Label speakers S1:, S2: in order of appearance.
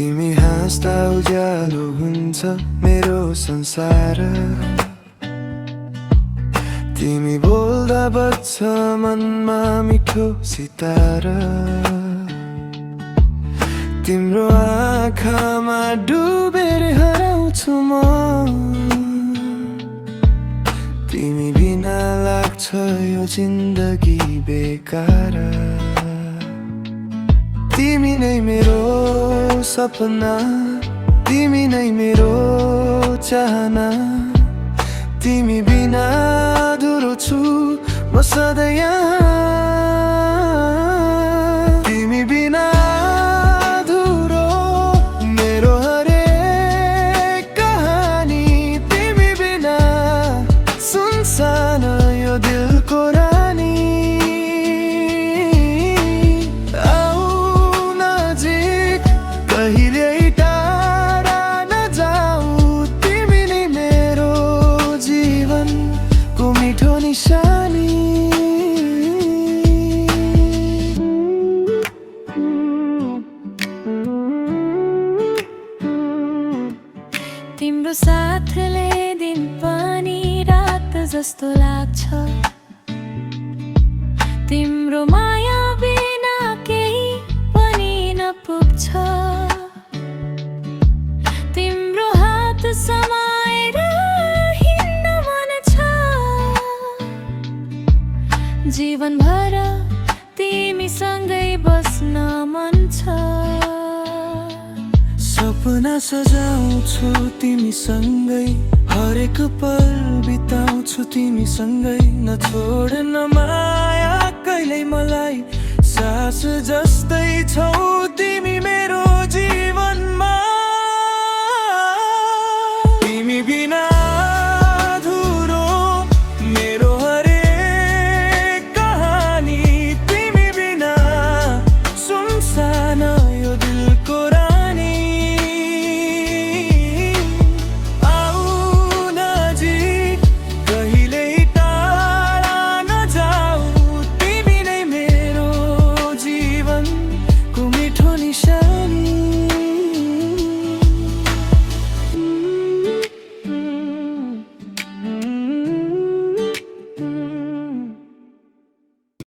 S1: तिमी हाँस्दा उज्यालो हुन्छ मेरो संसार। तिमी बोल्दा बज्छ मनमा मिठो सितार। तिम्रो आँखामा डुबेर हराउँछु म। तिमी बिना लाग्छ यो जिन्दगी बेकार। तिमी नै मेरो सपना, तिमी नै मेरो चाहना। तिमी बिना अधुरो छु म सधैँ यहाँ। तिमी बिना अधुरो मेरो हरेक कहानी। तिमी बिना सुनसान यो दिलको रानी। आऊ नजिक कहिले टाढा नजाऊ। तिमी नै मेरो जीवनको मिठो निशानी।
S2: तिम्रो साथले दिन पनि रात जस्तो लाग्छ। तिम्रो माया बिना केही पनि नपुग्छ। तिम्रो हात समाएर हिँड्न मन छ। जीवनभर तिमीसँगै बस्न मन छ।
S1: सपना सजाउँछु तिमीसँगै, हरेक पल बिताउँछु तिमीसँगै। नछोड न माया कहिल्यै मलाई, सास जस्तै छौ